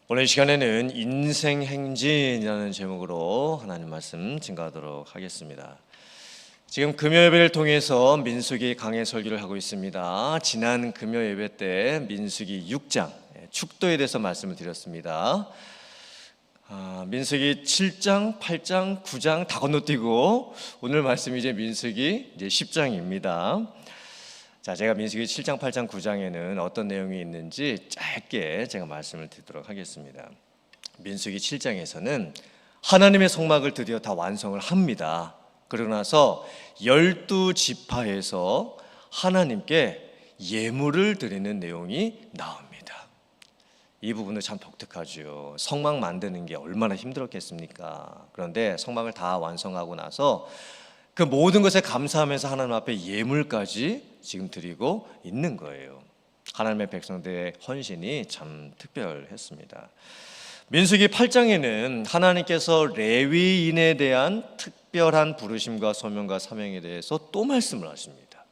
오늘 시간에는 인생행진이라는 제목으로 하나님 말씀 증거하도록 하겠습니다. 지금 금요예배를 통해서 민수기 강해 설교를 하고 있습니다. 지난 금요예배 때 민수기 6장 축도에 대해서 말씀을 드렸습니다. 민수기 7장, 8장, 9장 다 건너뛰고 오늘 말씀이 이제 민수기 10장입니다. 자, 제가 민수기 7장, 8장, 9장에는 어떤 내용이 있는지 짧게 제가 말씀을 드리도록 하겠습니다. 민수기 7장에서는 하나님의 성막을 드디어 다 완성을 합니다. 그러고 나서 12지파에서 하나님께 예물을 드리는 내용이 나옵니다. 이 부분은 참 독특하죠. 성막 만드는 게 얼마나 힘들었겠습니까? 그런데 성막을 다 완성하고 나서 그 모든 것에 감사하면서 하나님 앞에 예물까지 지금 드리고 있는 거예요. 하나님의 백성들의 헌신이 참 특별했습니다. 민수기 8장에는 하나님께서 레위인에 대한 특별한 부르심과 소명과 사명에 대해서 또 말씀을 하십니다.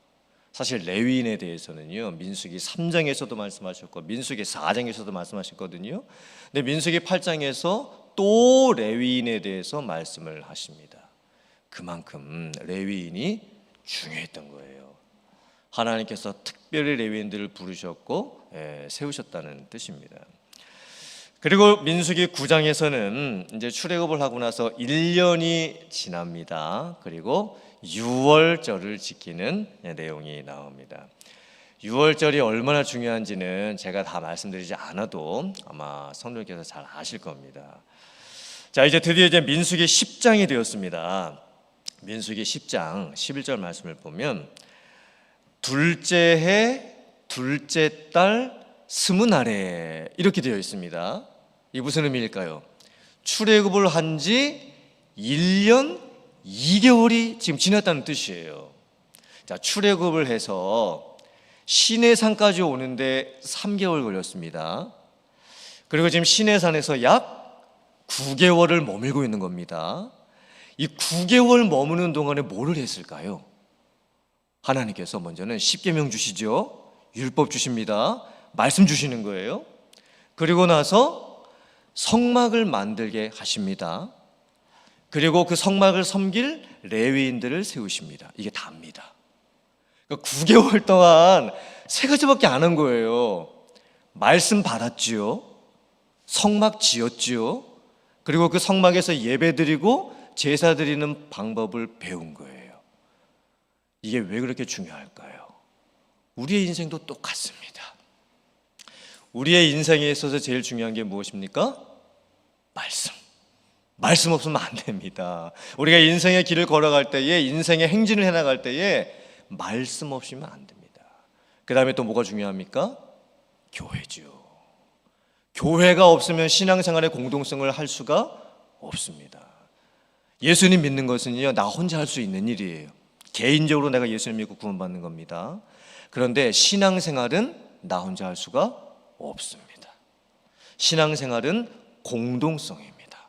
사실 레위인에 대해서는요, 민수기 3장에서도 말씀하셨고 민수기 4장에서도 말씀하셨거든요. 근데 민수기 8장에서 또 레위인에 대해서 말씀을 하십니다. 그만큼 레위인이 중요했던 거예요. 하나님께서 특별히 레위인들을 부르셨고 세우셨다는 뜻입니다. 그리고 민수기 9장에서는 이제 출애굽을 하고 나서 1년이 지납니다. 그리고 유월절을 지키는 내용이 나옵니다. 유월절이 얼마나 중요한지는 제가 다 말씀드리지 않아도 아마 성도님께서 잘 아실 겁니다. 자, 이제 드디어 이제 민수기 10장이 되었습니다. 민수기 10장 11절 말씀을 보면 둘째 해 둘째 달 20날에 이렇게 되어 있습니다. 이게 무슨 의미일까요? 출애굽을 한 지 1년 2개월이 지금 지났다는 뜻이에요. 자, 출애굽을 해서 시내산까지 오는데 3개월 걸렸습니다. 그리고 지금 시내산에서 약 9개월을 머물고 있는 겁니다. 이 9개월 머무는 동안에 뭐를 했을까요? 하나님께서 먼저는 십계명 주시죠. 율법 주십니다. 말씀 주시는 거예요. 그리고 나서 성막을 만들게 하십니다. 그리고 그 성막을 섬길 레위인들을 세우십니다. 이게 다입니다. 그러니까 9개월 동안 세 가지밖에 안 한 거예요. 말씀 받았지요. 성막 지었지요. 그리고 그 성막에서 예배드리고 제사 드리는 방법을 배운 거예요. 이게 왜 그렇게 중요할까요? 우리의 인생도 똑같습니다. 우리의 인생에 있어서 제일 중요한 게 무엇입니까? 말씀 없으면 안 됩니다. 우리가 인생의 길을 걸어갈 때에, 인생의 행진을 해나갈 때에 말씀 없이면 안 됩니다. 그 다음에 또 뭐가 중요합니까? 교회죠. 교회가 없으면 신앙생활의 공동성을 할 수가 없습니다. 예수님 믿는 것은요, 나 혼자 할 수 있는 일이에요. 개인적으로 내가 예수님 믿고 구원받는 겁니다. 그런데 신앙생활은 나 혼자 할 수가 없습니다. 신앙생활은 공동성입니다.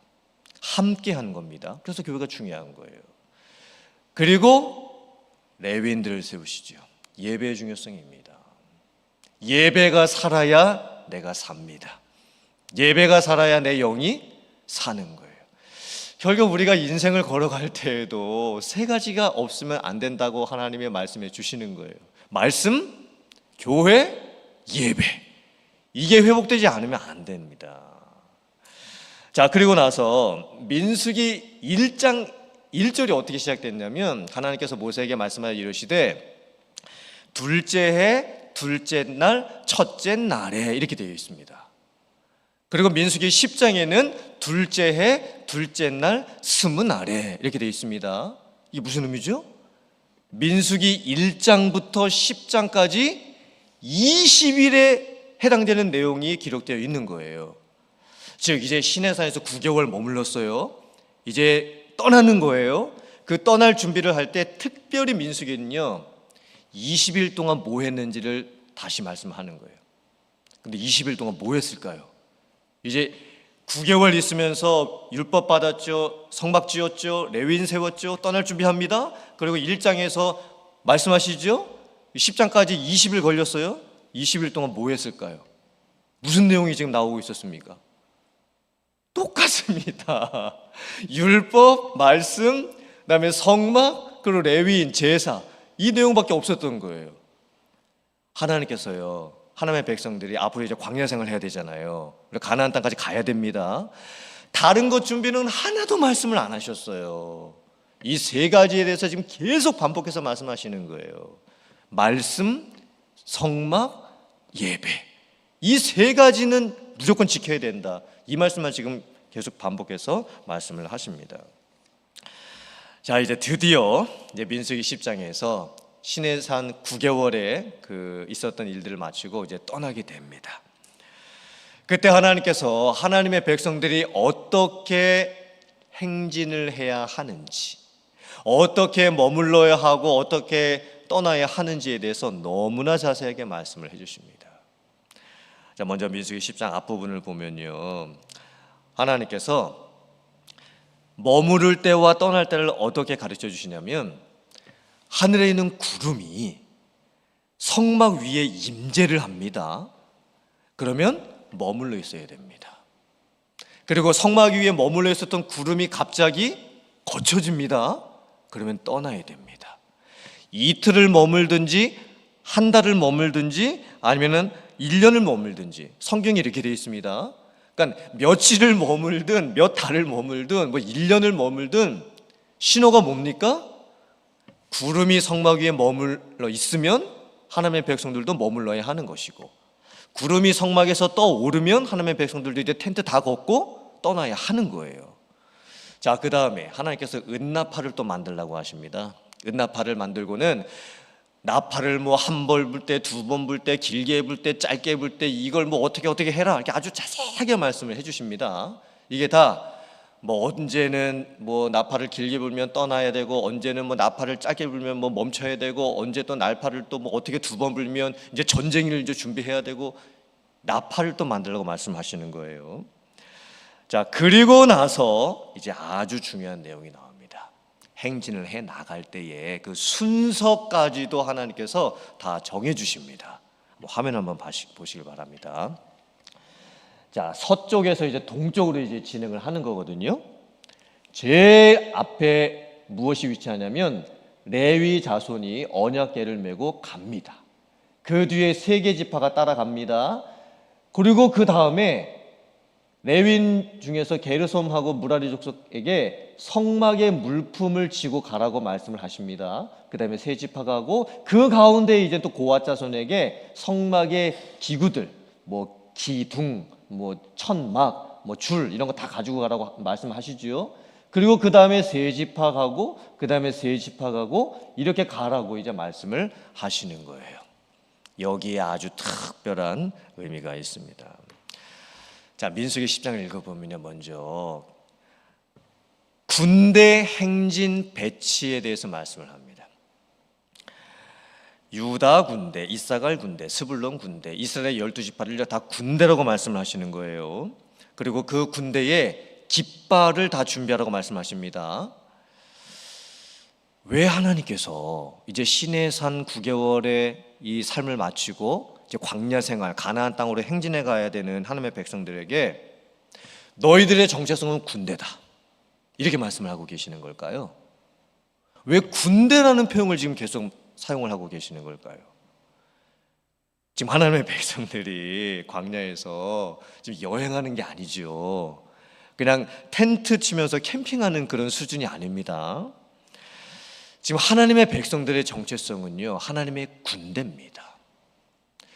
함께 하는 겁니다. 그래서 교회가 중요한 거예요. 그리고 레위인들을 세우시죠. 예배의 중요성입니다. 예배가 살아야 내가 삽니다. 예배가 살아야 내 영이 사는 거예요. 결국 우리가 인생을 걸어갈 때에도 세 가지가 없으면 안 된다고 하나님의 말씀해 주시는 거예요. 말씀, 교회, 예배. 이게 회복되지 않으면 안 됩니다. 자, 그리고 나서 민수기 1장 1절이 어떻게 시작됐냐면 하나님께서 모세에게 말씀하여 이르시되 둘째 해 둘째 날 첫째 날에 이렇게 되어 있습니다. 그리고 민수기 10장에는 둘째 해 둘째 날 20날에 이렇게 되어 있습니다. 이게 무슨 의미죠? 민수기 1장부터 10장까지 20일에 해당되는 내용이 기록되어 있는 거예요. 즉 이제 시내산에서 9개월 머물렀어요. 이제 떠나는 거예요. 그 떠날 준비를 할 때 특별히 민수기는요 20일 동안 뭐 했는지를 다시 말씀하는 거예요. 근데 20일 동안 뭐 했을까요? 이제 9개월 있으면서 율법 받았죠. 성막 지었죠. 레위인 세웠죠. 떠날 준비합니다. 그리고 1장에서 말씀하시죠. 10장까지 20일 걸렸어요. 20일 동안 뭐 했을까요? 무슨 내용이 지금 나오고 있었습니까? 없습니다. 율법, 말씀, 그다음에 성막, 그리고 레위인, 제사, 이 내용밖에 없었던 거예요. 하나님께서요, 하나님의 백성들이 앞으로 이제 광야 생활을 해야 되잖아요. 가나안 땅까지 가야 됩니다. 다른 것 준비는 하나도 말씀을 안 하셨어요. 이 세 가지에 대해서 지금 계속 반복해서 말씀하시는 거예요. 말씀, 성막, 예배, 이 세 가지는 무조건 지켜야 된다. 이 말씀만 지금 계속 반복해서 말씀을 하십니다. 자, 이제 드디어 이제 민수기 10장에서 시내산 9개월에 있었던 일들을 마치고 이제 떠나게 됩니다. 그때 하나님께서 하나님의 백성들이 어떻게 행진을 해야 하는지, 어떻게 머물러야 하고 어떻게 떠나야 하는지에 대해서 너무나 자세하게 말씀을 해주십니다. 자, 먼저 민수기 10장 앞부분을 보면요, 하나님께서 머무를 때와 떠날 때를 어떻게 가르쳐 주시냐면, 하늘에 있는 구름이 성막 위에 임재를 합니다. 그러면 머물러 있어야 됩니다. 그리고 성막 위에 머물러 있었던 구름이 갑자기 거쳐집니다. 그러면 떠나야 됩니다. 이틀을 머물든지 한 달을 머물든지 아니면은 1년을 머물든지, 성경이 이렇게 되어 있습니다. 그러니까 며칠을 머물든 몇 달을 머물든 1년을 머물든 신호가 뭡니까? 구름이 성막 위에 머물러 있으면 하나님의 백성들도 머물러야 하는 것이고, 구름이 성막에서 떠오르면 하나님의 백성들도 이제 텐트 다 걷고 떠나야 하는 거예요. 자, 그 다음에 하나님께서 은나팔을 또 만들라고 하십니다. 은나팔을 만들고는 나팔을 한 벌 불 때, 두 번 불 때, 길게 불 때, 짧게 불 때, 이걸 어떻게 해라, 이렇게 아주 자세하게 말씀을 해주십니다. 이게 다 언제는 나팔을 길게 불면 떠나야 되고, 언제는 나팔을 짧게 불면 멈춰야 되고, 언제 또 나팔을 또 어떻게 두 번 불면 이제 전쟁을 이제 준비해야 되고, 나팔을 또 만들라고 말씀하시는 거예요. 자, 그리고 나서 이제 아주 중요한 내용이 나옵니다. 행진을 해 나갈 때에 그 순서까지도 하나님께서 다 정해 주십니다. 화면 한번 보시길 바랍니다. 자, 서쪽에서 이제 동쪽으로 이제 진행을 하는 거거든요. 제일 앞에 무엇이 위치하냐면 레위 자손이 언약궤를 메고 갑니다. 그 뒤에 세개 지파가 따라갑니다. 그리고 그 다음에 레위인 중에서 게르솜하고 무라리 족속에게 성막의 물품을 지고 가라고 말씀을 하십니다. 그 다음에 세 지파가 가고, 그 가운데 이제 또 고앗 자손에게 성막의 기구들, 기둥, 천막, 줄, 이런 거 다 가지고 가라고 말씀하시지요. 그리고 그 다음에 세 지파 가고, 그 다음에 세 지파 가고, 이렇게 가라고 이제 말씀을 하시는 거예요. 여기에 아주 특별한 의미가 있습니다. 자, 민수기 10장을 읽어보면요, 먼저 군대 행진 배치에 대해서 말씀을 합니다. 유다 군대, 이사갈 군대, 스불론 군대, 이스라엘 12지파를 다 군대라고 말씀을 하시는 거예요. 그리고 그 군대에 깃발을 다 준비하라고 말씀하십니다. 왜 하나님께서 이제 시내산 9개월의 이 삶을 마치고 이제 광야 생활, 가나안 땅으로 행진해 가야 되는 하나님의 백성들에게 너희들의 정체성은 군대다, 이렇게 말씀을 하고 계시는 걸까요? 왜 군대라는 표현을 지금 계속 사용을 하고 계시는 걸까요? 지금 하나님의 백성들이 광야에서 지금 여행하는 게 아니죠. 그냥 텐트 치면서 캠핑하는 그런 수준이 아닙니다. 지금 하나님의 백성들의 정체성은요, 하나님의 군대입니다.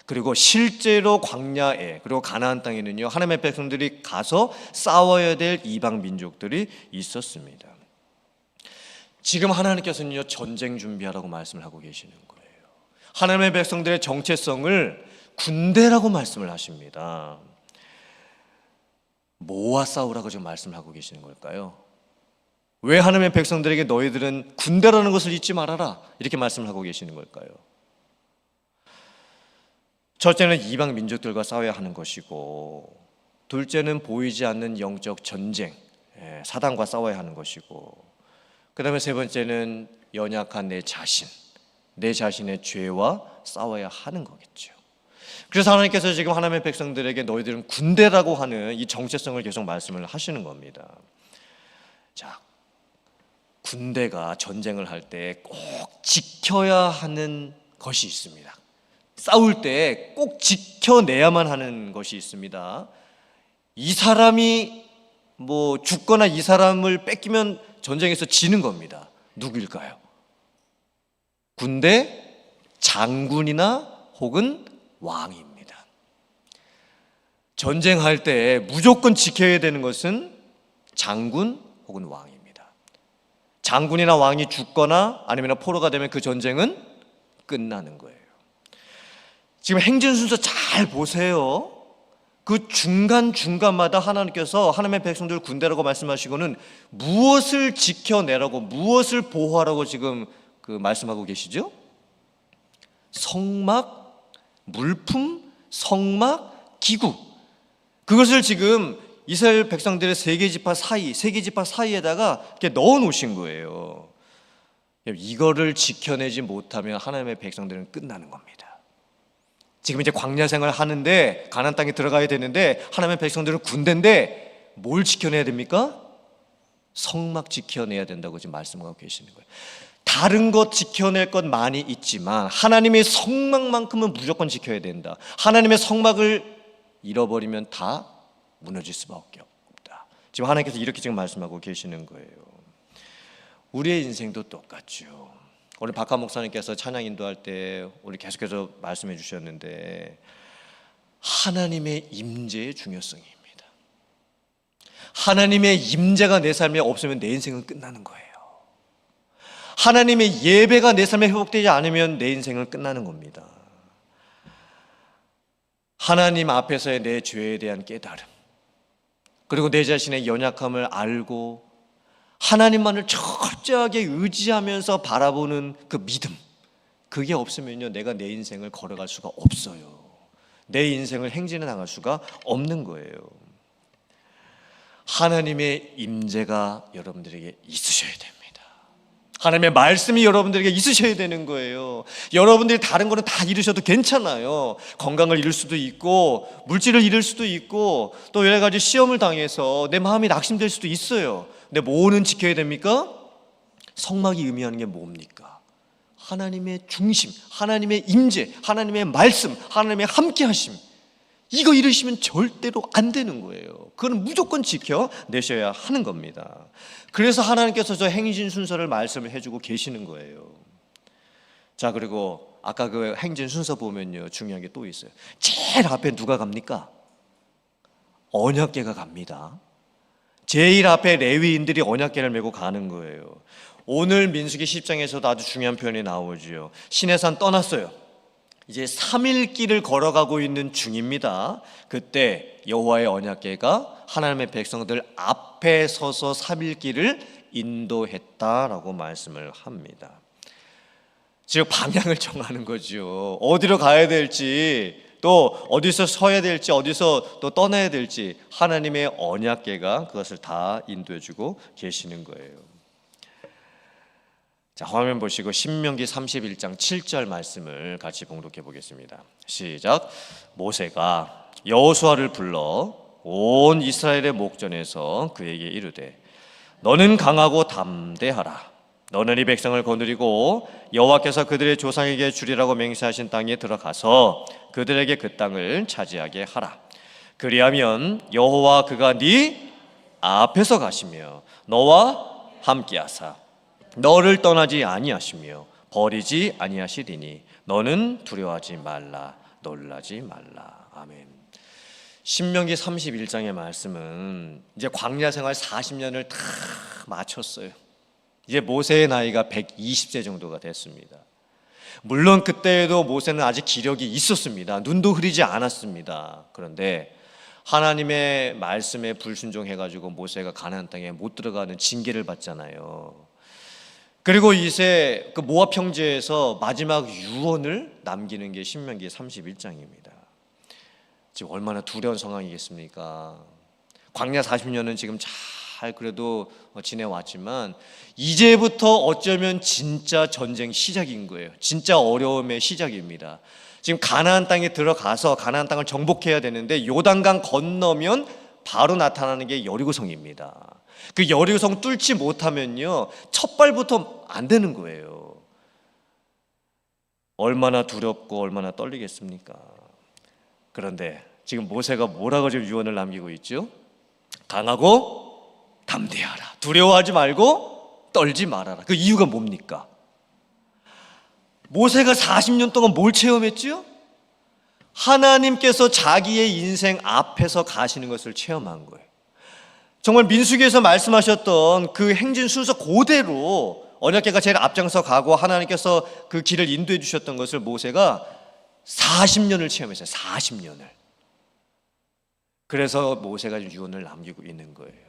그리고 실제로 광야에, 그리고 가나안 땅에는요, 하나님의 백성들이 가서 싸워야 될 이방 민족들이 있었습니다. 지금 하나님께서는요, 전쟁 준비하라고 말씀을 하고 계시는 거예요. 하나님의 백성들의 정체성을 군대라고 말씀을 하십니다. 뭐와 싸우라고 지금 말씀을 하고 계시는 걸까요? 왜 하나님의 백성들에게 너희들은 군대라는 것을 잊지 말아라, 이렇게 말씀을 하고 계시는 걸까요? 첫째는 이방 민족들과 싸워야 하는 것이고, 둘째는 보이지 않는 영적 전쟁, 사단과 싸워야 하는 것이고, 그 다음에 세 번째는 연약한 내 자신의 죄와 싸워야 하는 거겠죠. 그래서 하나님께서 지금 하나님의 백성들에게 너희들은 군대라고 하는 이 정체성을 계속 말씀을 하시는 겁니다. 자, 군대가 전쟁을 할 때 꼭 지켜야 하는 것이 있습니다. 싸울 때 꼭 지켜내야만 하는 것이 있습니다. 이 사람이 죽거나 이 사람을 뺏기면 전쟁에서 지는 겁니다. 누구일까요? 군대 장군이나 혹은 왕입니다. 전쟁할 때 무조건 지켜야 되는 것은 장군 혹은 왕입니다. 장군이나 왕이 죽거나 아니면 포로가 되면 그 전쟁은 끝나는 거예요. 지금 행진 순서 잘 보세요. 그 중간중간마다 하나님께서 하나님의 백성들 군대라고 말씀하시고는 무엇을 지켜내라고, 무엇을 보호하라고 지금 말씀하고 계시죠? 성막, 물품, 성막, 기구. 그것을 지금 이스라엘 백성들의 세 개 지파 사이에다가 이렇게 넣어 놓으신 거예요. 이거를 지켜내지 못하면 하나님의 백성들은 끝나는 겁니다. 지금 이제 광야 생활 하는데 가나안 땅에 들어가야 되는데 하나님의 백성들은 군대인데 뭘 지켜내야 됩니까? 성막 지켜내야 된다고 지금 말씀하고 계시는 거예요. 다른 것 지켜낼 것 많이 있지만 하나님의 성막만큼은 무조건 지켜야 된다. 하나님의 성막을 잃어버리면 다 무너질 수밖에 없다. 지금 하나님께서 이렇게 지금 말씀하고 계시는 거예요. 우리의 인생도 똑같죠. 오늘 박하 목사님께서 찬양 인도할 때 우리 계속해서 말씀해 주셨는데 하나님의 임재의 중요성입니다. 하나님의 임재가 내 삶에 없으면 내 인생은 끝나는 거예요. 하나님의 예배가 내 삶에 회복되지 않으면 내 인생은 끝나는 겁니다. 하나님 앞에서의 내 죄에 대한 깨달음, 그리고 내 자신의 연약함을 알고 하나님만을 철저하게 의지하면서 바라보는 그 믿음, 그게 없으면요 내가 내 인생을 걸어갈 수가 없어요. 내 인생을 행진해 나갈 수가 없는 거예요. 하나님의 임재가 여러분들에게 있으셔야 됩니다. 하나님의 말씀이 여러분들에게 있으셔야 되는 거예요. 여러분들이 다른 거는 다 잃으셔도 괜찮아요. 건강을 잃을 수도 있고 물질을 잃을 수도 있고 또 여러 가지 시험을 당해서 내 마음이 낙심될 수도 있어요. 근데 뭐는 지켜야 됩니까? 성막이 의미하는 게 뭡니까? 하나님의 중심, 하나님의 임재, 하나님의 말씀, 하나님의 함께하심, 이거 잃으시면 절대로 안 되는 거예요. 그건 무조건 지켜내셔야 하는 겁니다. 그래서 하나님께서 저 행진 순서를 말씀을 해주고 계시는 거예요. 자, 그리고 아까 그 행진 순서 보면요 중요한 게 또 있어요. 제일 앞에 누가 갑니까? 언약궤가 갑니다. 제일 앞에 레위인들이 언약궤를 메고 가는 거예요. 오늘 민수기 10장에서도 아주 중요한 표현이 나오죠. 시내산 떠났어요. 이제 3일 길을 걸어가고 있는 중입니다. 그때 여호와의 언약궤가 하나님의 백성들 앞에 서서 3일 길을 인도했다라고 말씀을 합니다. 즉 방향을 정하는 거죠. 어디로 가야 될지, 또 어디서 서야 될지, 어디서 또 떠나야 될지 하나님의 언약궤가 그것을 다 인도해주고 계시는 거예요. 자, 화면 보시고 신명기 31장 7절 말씀을 같이 봉독해 보겠습니다. 시작. 모세가 여호수아를 불러 온 이스라엘의 목전에서 그에게 이르되 너는 강하고 담대하라. 너는 이 백성을 거느리고 여호와께서 그들의 조상에게 주리라고 맹세하신 땅에 들어가서 그들에게 그 땅을 차지하게 하라. 그리하면 여호와 그가 네 앞에서 가시며 너와 함께하사 너를 떠나지 아니하시며 버리지 아니하시리니 너는 두려워하지 말라, 놀라지 말라. 아멘. 신명기 31장의 말씀은 이제 광야 생활 40년을 다 마쳤어요. 이제 모세의 나이가 120세 정도가 됐습니다. 물론 그때에도 모세는 아직 기력이 있었습니다. 눈도 흐리지 않았습니다. 그런데 하나님의 말씀에 불순종해가지고 모세가 가나안 땅에 못 들어가는 징계를 받잖아요. 그리고 이제 그 모압 평지에서 마지막 유언을 남기는 게 신명기 31장입니다. 지금 얼마나 두려운 상황이겠습니까? 광야 40년은 지금 잘 그래도 지내왔지만 이제부터 어쩌면 진짜 전쟁 시작인 거예요. 진짜 어려움의 시작입니다. 지금 가나안 땅에 들어가서 가나안 땅을 정복해야 되는데 요단강 건너면 바로 나타나는 게 여리고성입니다. 그 여리고성 뚫지 못하면요, 첫 발부터 안 되는 거예요. 얼마나 두렵고 얼마나 떨리겠습니까? 그런데 지금 모세가 뭐라고 지금 유언을 남기고 있죠? 강하고 담대하라. 두려워하지 말고 떨지 말아라. 그 이유가 뭡니까? 모세가 40년 동안 뭘 체험했죠? 하나님께서 자기의 인생 앞에서 가시는 것을 체험한 거예요. 정말 민수기에서 말씀하셨던 그 행진 순서 그대로 언약궤가 제일 앞장서 가고 하나님께서 그 길을 인도해 주셨던 것을 모세가 40년을 체험했어요. 40년을. 그래서 모세가 유언을 남기고 있는 거예요.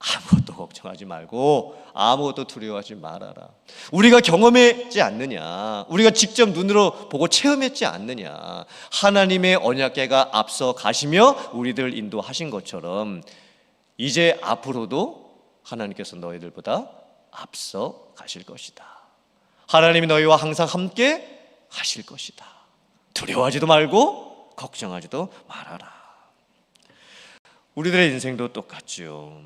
아무것도 걱정하지 말고 아무것도 두려워하지 말아라. 우리가 경험했지 않느냐, 우리가 직접 눈으로 보고 체험했지 않느냐, 하나님의 언약궤가 앞서 가시며 우리들 인도하신 것처럼 이제 앞으로도 하나님께서 너희들보다 앞서 가실 것이다. 하나님이 너희와 항상 함께 하실 것이다. 두려워하지도 말고 걱정하지도 말아라. 우리들의 인생도 똑같죠.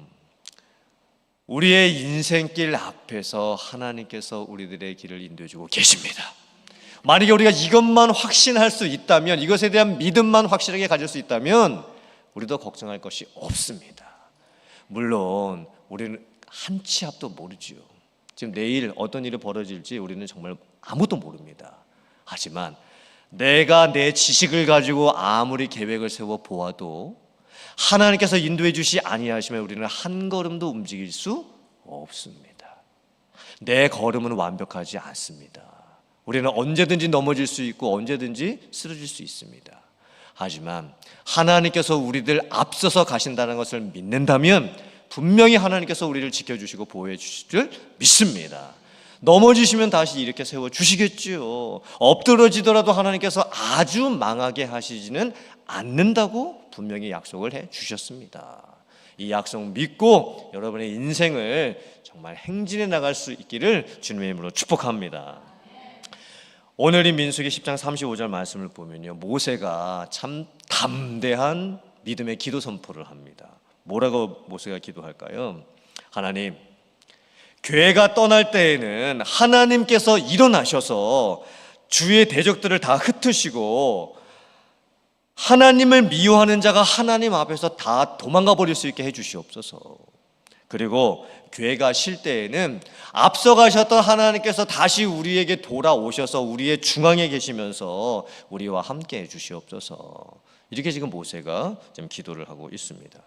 우리의 인생길 앞에서 하나님께서 우리들의 길을 인도해주고 계십니다. 만약에 우리가 이것만 확신할 수 있다면, 이것에 대한 믿음만 확실하게 가질 수 있다면 우리도 걱정할 것이 없습니다. 물론 우리는 한 치 앞도 모르지요. 지금 내일 어떤 일이 벌어질지 우리는 정말 아무도 모릅니다. 하지만 내가 내 지식을 가지고 아무리 계획을 세워 보아도 하나님께서 인도해 주시 아니하시면 우리는 한 걸음도 움직일 수 없습니다. 내 걸음은 완벽하지 않습니다. 우리는 언제든지 넘어질 수 있고 언제든지 쓰러질 수 있습니다. 하지만 하나님께서 우리들 앞서서 가신다는 것을 믿는다면 분명히 하나님께서 우리를 지켜주시고 보호해 주실 줄 믿습니다. 넘어지시면 다시 이렇게 세워주시겠지요. 엎드러지더라도 하나님께서 아주 망하게 하시지는 않는다고 분명히 약속을 해 주셨습니다. 이 약속 믿고 여러분의 인생을 정말 행진해 나갈 수 있기를 주님의 이름으로 축복합니다. 오늘 이 민수기 10장 35절 말씀을 보면요, 모세가 참 담대한 믿음의 기도 선포를 합니다. 뭐라고 모세가 기도할까요? 하나님, 교회가 떠날 때에는 하나님께서 일어나셔서 주의 대적들을 다 흩으시고 하나님을 미워하는 자가 하나님 앞에서 다 도망가 버릴 수 있게 해주시옵소서. 그리고 교회가 쉴 때에는 앞서가셨던 하나님께서 다시 우리에게 돌아오셔서 우리의 중앙에 계시면서 우리와 함께 해주시옵소서. 이렇게 지금 모세가 지금 기도를 하고 있습니다.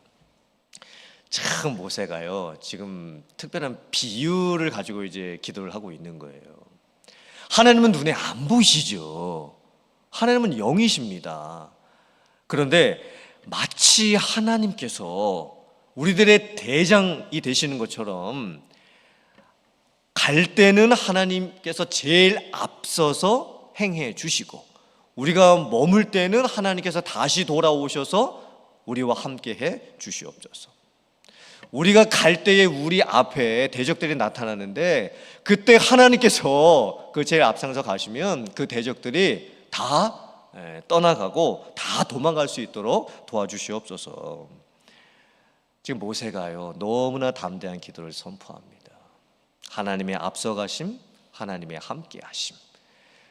참 모세가요, 지금 특별한 비유를 가지고 이제 기도를 하고 있는 거예요. 하나님은 눈에 안 보이시죠. 하나님은 영이십니다. 그런데 마치 하나님께서 우리들의 대장이 되시는 것처럼 갈 때는 하나님께서 제일 앞서서 행해 주시고 우리가 머물 때는 하나님께서 다시 돌아오셔서 우리와 함께 해 주시옵소서. 우리가 갈 때에 우리 앞에 대적들이 나타나는데 그때 하나님께서 그 제일 앞장서 가시면 그 대적들이 다 떠나가고 다 도망갈 수 있도록 도와주시옵소서. 지금 모세가요, 너무나 담대한 기도를 선포합니다. 하나님의 앞서가심, 하나님의 함께하심,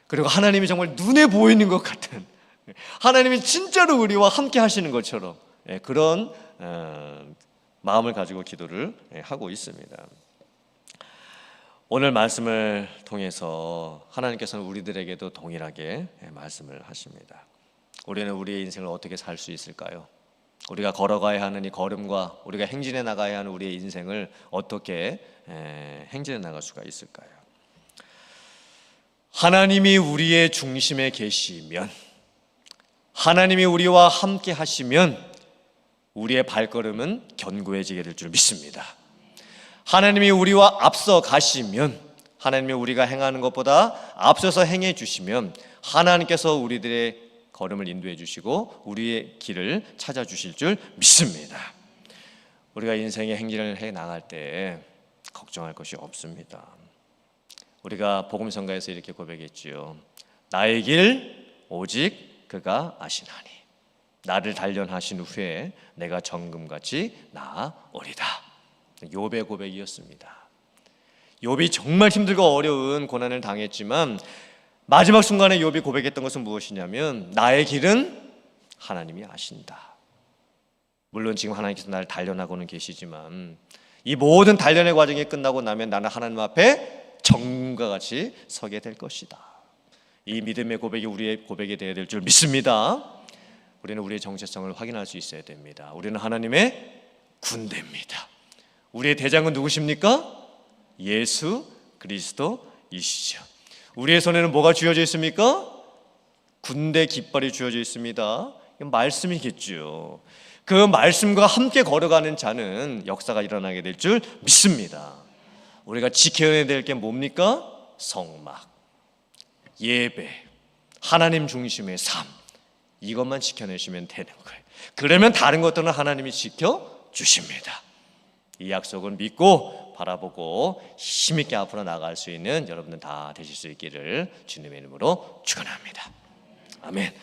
그리고 하나님이 정말 눈에 보이는 것 같은, 하나님이 진짜로 우리와 함께 하시는 것처럼 그런 마음을 가지고 기도를 하고 있습니다. 오늘 말씀을 통해서 하나님께서는 우리들에게도 동일하게 말씀을 하십니다. 우리는 우리의 인생을 어떻게 살 수 있을까요? 우리가 걸어가야 하는 이 걸음과 우리가 행진해 나가야 하는 우리의 인생을 어떻게 행진해 나갈 수가 있을까요? 하나님이 우리의 중심에 계시면, 하나님이 우리와 함께 하시면 우리의 발걸음은 견고해지게 될 줄 믿습니다. 하나님이 우리와 앞서 가시면, 하나님이 우리가 행하는 것보다 앞서서 행해 주시면 하나님께서 우리들의 걸음을 인도해 주시고 우리의 길을 찾아주실 줄 믿습니다. 우리가 인생의 행진을 해 나갈 때 걱정할 것이 없습니다. 우리가 복음성가에서 이렇게 고백했지요. 나의 길 오직 그가 아시나니 나를 단련하신 후에 내가 정금같이 나아오리다. 욥의 고백이었습니다. 욥이 정말 힘들고 어려운 고난을 당했지만 마지막 순간에 욥이 고백했던 것은 무엇이냐면 나의 길은 하나님이 아신다. 물론 지금 하나님께서 나를 단련하고는 계시지만 이 모든 단련의 과정이 끝나고 나면 나는 하나님 앞에 정금과 같이 서게 될 것이다. 이 믿음의 고백이 우리의 고백이 되어야 될 줄 믿습니다. 우리는 우리의 정체성을 확인할 수 있어야 됩니다. 우리는 하나님의 군대입니다. 우리의 대장은 누구십니까? 예수 그리스도이시죠. 우리의 손에는 뭐가 쥐어져 있습니까? 군대 깃발이 쥐어져 있습니다. 이건 말씀이겠죠. 그 말씀과 함께 걸어가는 자는 역사가 일어나게 될 줄 믿습니다. 우리가 지켜야 될 게 뭡니까? 성막, 예배, 하나님 중심의 삶, 이것만 지켜내시면 되는 거예요. 그러면 다른 것들은 하나님이 지켜주십니다. 이 약속은 믿고 바라보고 힘있게 앞으로 나아갈 수 있는 여러분들 다 되실 수 있기를 주님의 이름으로 축원합니다. 아멘.